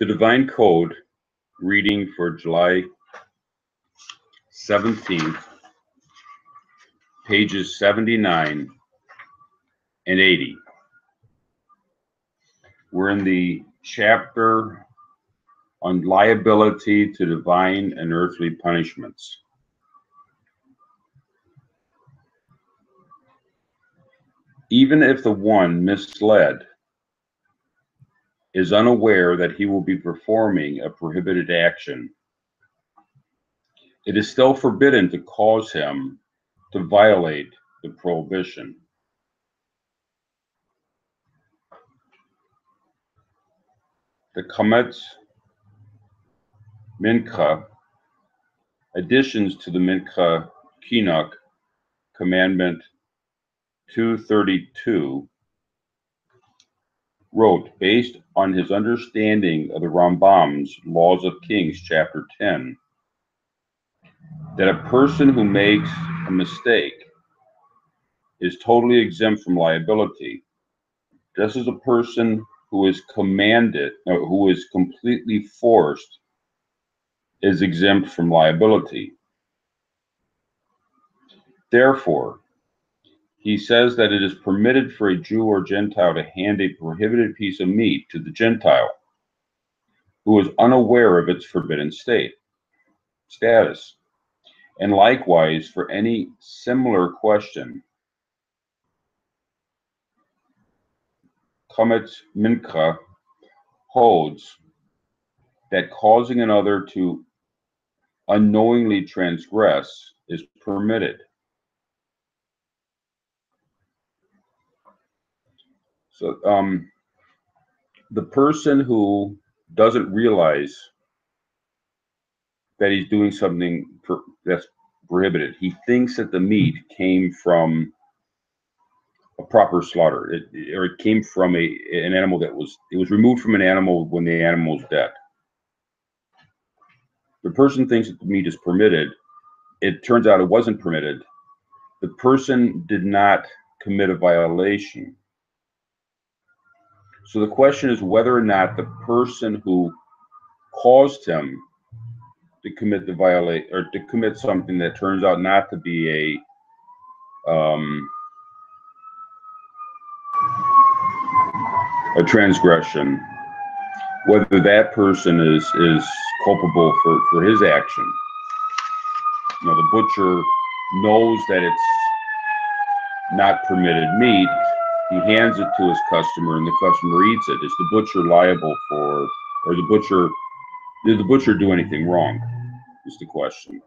The Divine Code reading for July 17th, pages 79 and 80. We're in the chapter on liability to divine and earthly punishments. Even if the one misled is unaware that he will be performing a prohibited action, it is still forbidden to cause him to violate the prohibition. The Kametz Mincha, additions to the Mincha Kinuk, Commandment 232, wrote, based on his understanding of the Rambam's Laws of Kings, chapter 10, that a person who makes a mistake is totally exempt from liability, just as a person who is commanded, or who is completely forced, is exempt from liability. Therefore, he says that it is permitted for a Jew or Gentile to hand a prohibited piece of meat to the Gentile who is unaware of its forbidden status, and likewise for any similar question. Kametz Mincha holds that causing another to unknowingly transgress is permitted. So the person who doesn't realize that he's doing something that's prohibited, he thinks that the meat came from a proper slaughter, or it came from an animal that was removed from an animal when the animal was dead. The person thinks that the meat is permitted. It turns out it wasn't permitted. The person did not commit a violation. So the question is whether or not the person who caused him to commit to commit something that turns out not to be a transgression, whether that person is culpable for his action. You know, the butcher knows that it's not permitted meat. He hands it to his customer, and the customer eats it. Is the butcher liable for, or did the butcher do anything wrong? Is the question.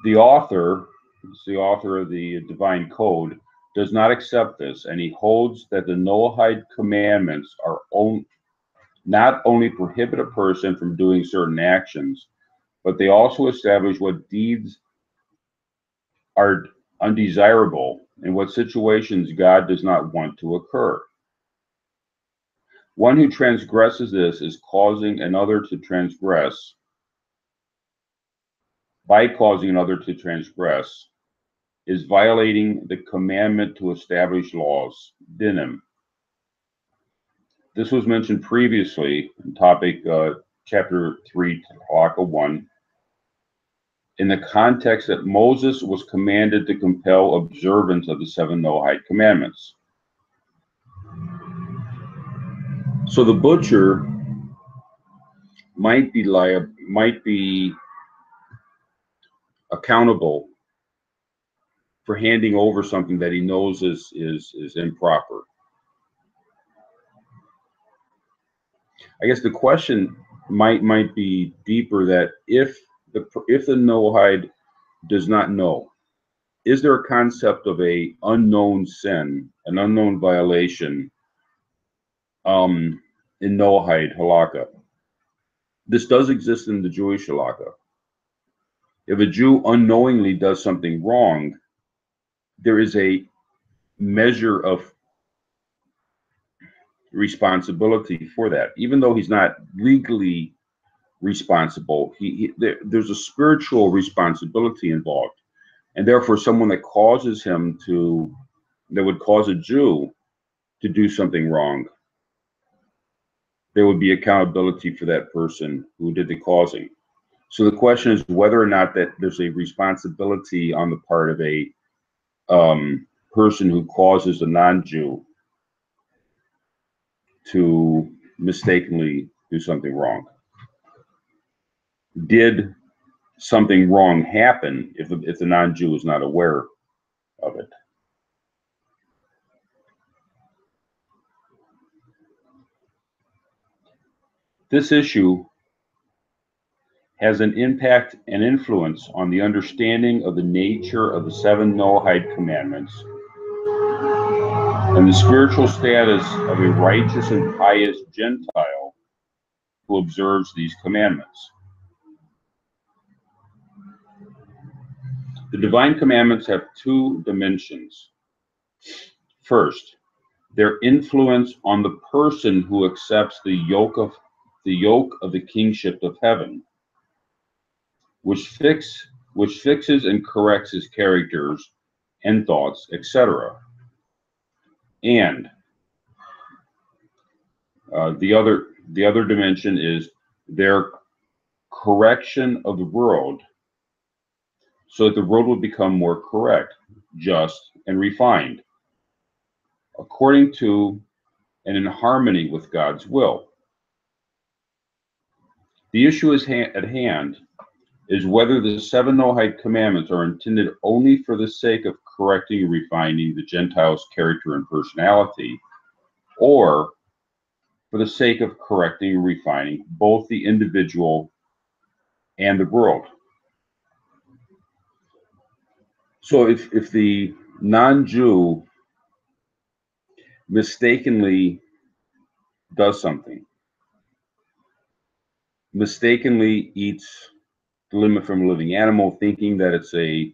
The author of the Divine Code, does not accept this, and he holds that the Noahide commandments are not only prohibit a person from doing certain actions, but they also establish what deeds are undesirable and what situations God does not want to occur. One who transgresses this is causing another to transgress. By causing another to transgress, is violating the commandment to establish laws, dinim. This was mentioned previously in topic chapter 3, halakha 1, in the context that Moses was commanded to compel observance of the 7 Noahide commandments. So the butcher might be accountable for handing over something that he knows is improper. I guess the question might be deeper, that if the Noahide does not know, is there a concept of a unknown sin, an unknown violation in Noahide halakha? This does exist in the Jewish halakha. If a Jew unknowingly does something wrong, there is a measure of responsibility for that, even though he's not legally responsible. There's a spiritual responsibility involved, and therefore someone that would cause a Jew to do something wrong, there would be accountability for that person who did the causing. So the question is whether or not that there's a responsibility on the part of a person who causes a non-Jew to mistakenly do something wrong. Did something wrong happen if the non-Jew is not aware of it? This issue has an impact and influence on the understanding of the nature of the 7 Noahide commandments and the spiritual status of a righteous and pious Gentile who observes these commandments. The divine commandments have 2 dimensions. First, their influence on the person who accepts the yoke of the kingship of heaven, which fixes and corrects his characters and thoughts, etc. And the other dimension is their correction of the world, so that the world will become more correct, just, and refined, according to and in harmony with God's will. The issue at hand is whether the 7 Noahide commandments are intended only for the sake of correcting and refining the Gentiles' character and personality, or for the sake of correcting and refining both the individual and the world. So if the non-Jew mistakenly does something, mistakenly eats the limb from a living animal, thinking that it's a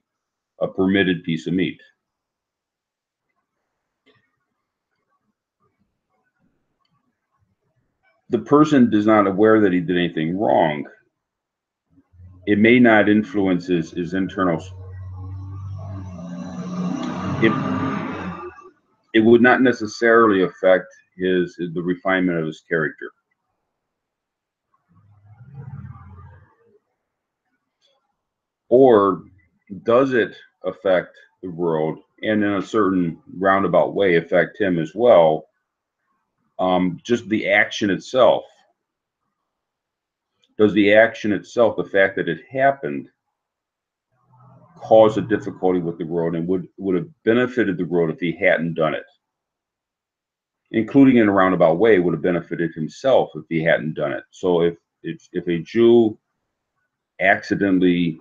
permitted piece of meat, the person is not aware that he did anything wrong. It may not influence his internal. It would not necessarily affect the refinement of his character. Or does it affect the world, and in a certain roundabout way affect him as well? Just the action itself. Does the action itself, the fact that it happened, cause a difficulty with the world, and would have benefited the world if he hadn't done it? Including in a roundabout way, would have benefited himself if he hadn't done it. So if a Jew accidentally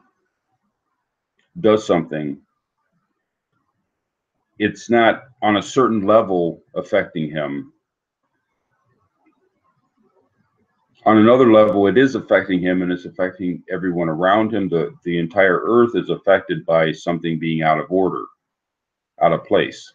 does something, it's not on a certain level affecting him. On another level, it is affecting him, and it's affecting everyone around him. The entire earth is affected by something being out of order, out of place.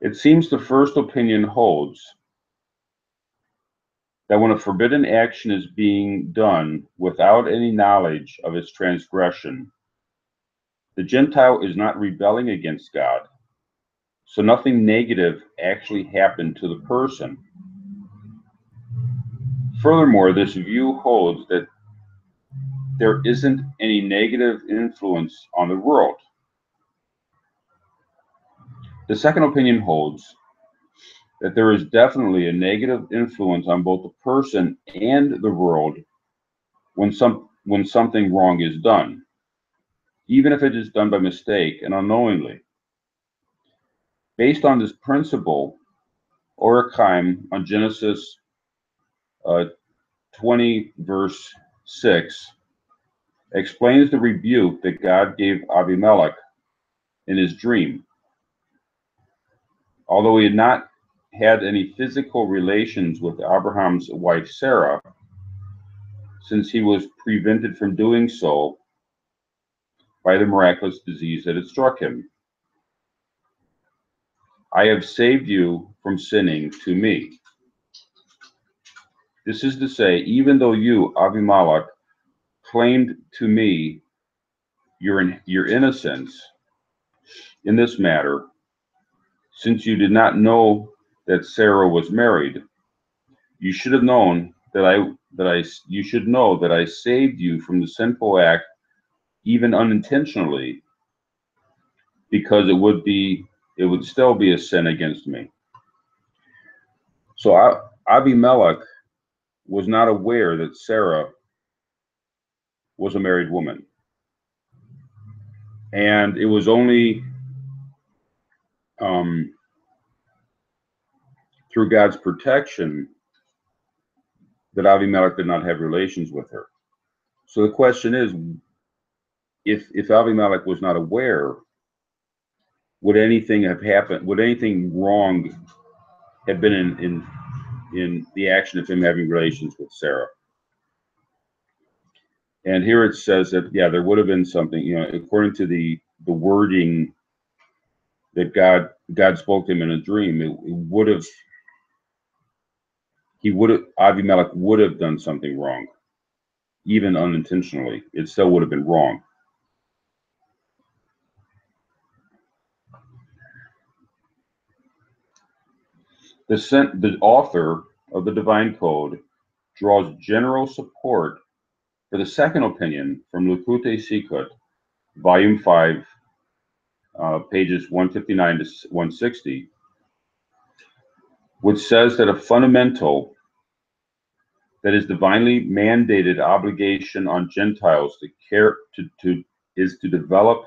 It seems the first opinion holds that when a forbidden action is being done without any knowledge of its transgression, the Gentile is not rebelling against God, so nothing negative actually happened to the person. Furthermore, this view holds that there isn't any negative influence on the world. The second opinion holds that there is definitely a negative influence on both the person and the world when something wrong is done, even if it is done by mistake and unknowingly. Based on this principle, Orachaim on Genesis 20 verse 6 explains the rebuke that God gave Abimelech in his dream. Although he had not had any physical relations with Abraham's wife Sarah, since he was prevented from doing so by the miraculous disease that had struck him. I have saved you from sinning to me. This is to say, even though you, Abimelech, claimed to me your innocence in this matter, since you did not know that Sarah was married, you should have known you should know that I saved you from the sinful act, even unintentionally, because it would still be a sin against me. So Abimelech was not aware that Sarah was a married woman, and it was only through God's protection that Abimelech did not have relations with her. So the question is, if Abimelech was not aware, would anything have happened? Would anything wrong have been in the action of him having relations with Sarah? And here it says that, yeah, there would have been something, according to the wording that God spoke to him in a dream. Abimelech would have done something wrong, even unintentionally. It still would have been wrong. The author of the Divine Code draws general support for the second opinion from Liability, Volume 5, pages 159 to 160, which says that a fundamental, that is divinely mandated obligation on Gentiles is to develop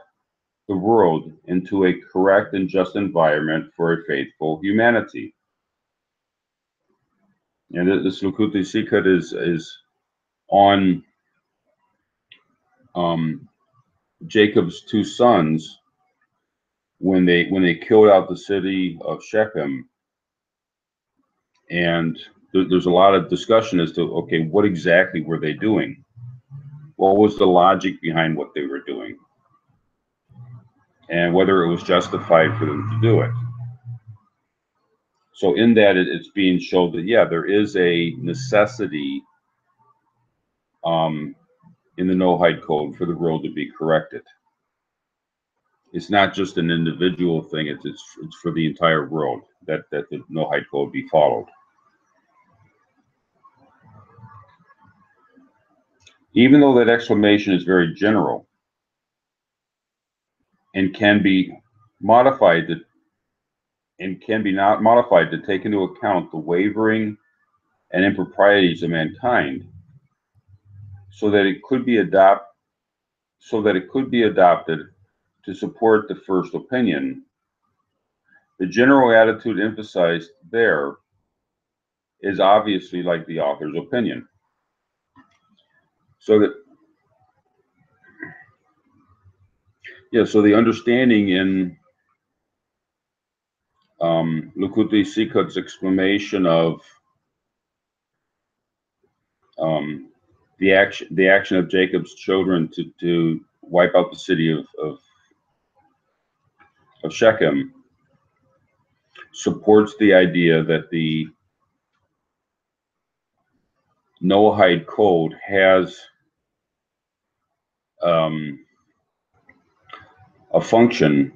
the world into a correct and just environment for a faithful humanity. And this Liability is on Jacob's two sons when they killed out the city of Shechem. And there's a lot of discussion as to, okay, what exactly were they doing? What was the logic behind what they were doing? And whether it was justified for them to do it. So in that, it's being shown that, yeah, there is a necessity in the Noahide Code for the world to be corrected. It's not just an individual thing, it's for the entire world that the Noahide Code be followed. Even though that exclamation is very general and can be modified to take into account the wavering and improprieties of mankind, so that it could be adopted to support the first opinion, the general attitude emphasized there is obviously like the author's opinion. So the understanding in Liability Sikot's explanation of the action of Jacob's children to wipe out the city of Shechem supports the idea that the Noahide Code has a function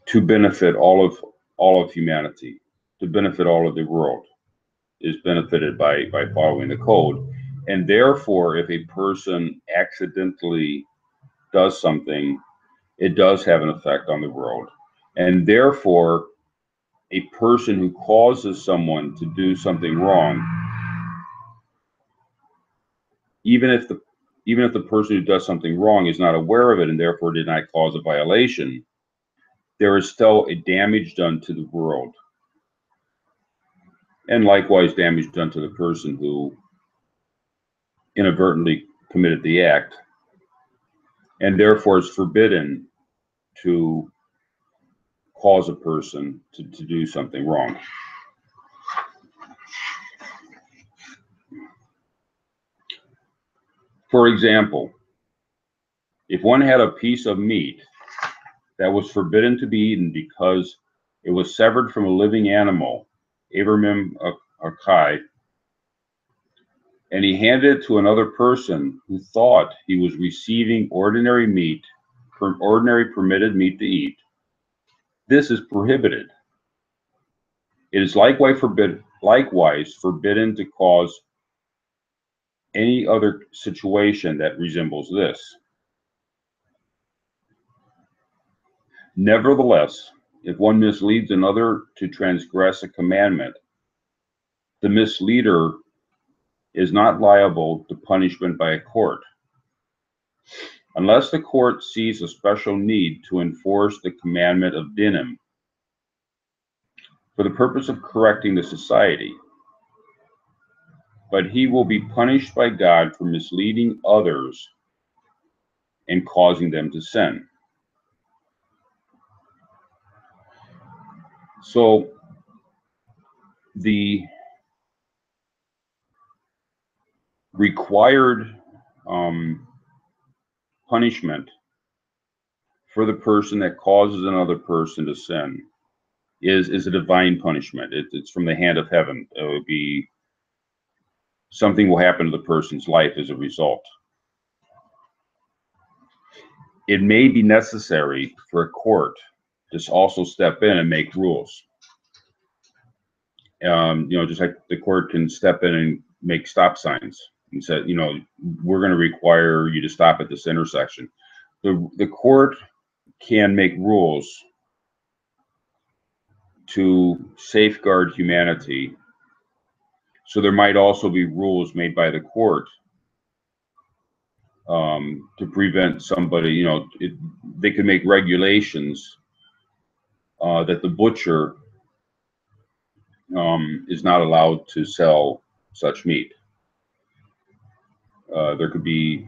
to benefit all of humanity, to benefit all of the world, is benefited by following the code. And therefore, if a person accidentally does something, it does have an effect on the world. And therefore, a person who causes someone to do something wrong, even if the person who does something wrong is not aware of it and therefore did not cause a violation, there is still a damage done to the world. And likewise damage done to the person who inadvertently committed the act, and therefore is forbidden to cause a person to do something wrong. For example, if one had a piece of meat that was forbidden to be eaten because It was severed from a living animal, Abraham Akai, and he handed it to another person who thought he was receiving ordinary permitted meat to eat. This is prohibited. It is likewise forbidden to cause any other situation that resembles this. Nevertheless, if one misleads another to transgress a commandment, the misleader is not liable to punishment by a court, unless the court sees a special need to enforce the commandment of dinim for the purpose of correcting the society. But he will be punished by God for misleading others and causing them to sin. So the required punishment for the person that causes another person to sin is a divine punishment. It's from the hand of heaven. It would be something will happen to the person's life as a result. It may be necessary for a court to also step in and make rules. Just like the court can step in and make stop signs and say, we're going to require you to stop at this intersection. The court can make rules to safeguard humanity. So there might also be rules made by the court to prevent somebody, they can make regulations that the butcher is not allowed to sell such meat. There could be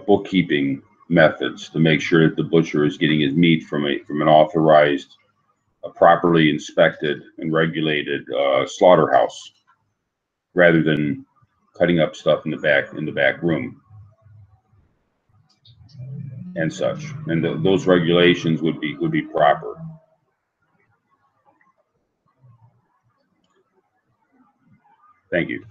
bookkeeping methods to make sure that the butcher is getting his meat from an authorized, properly inspected and regulated slaughterhouse, rather than cutting up stuff in the back room and such. And those regulations would be proper. Thank you.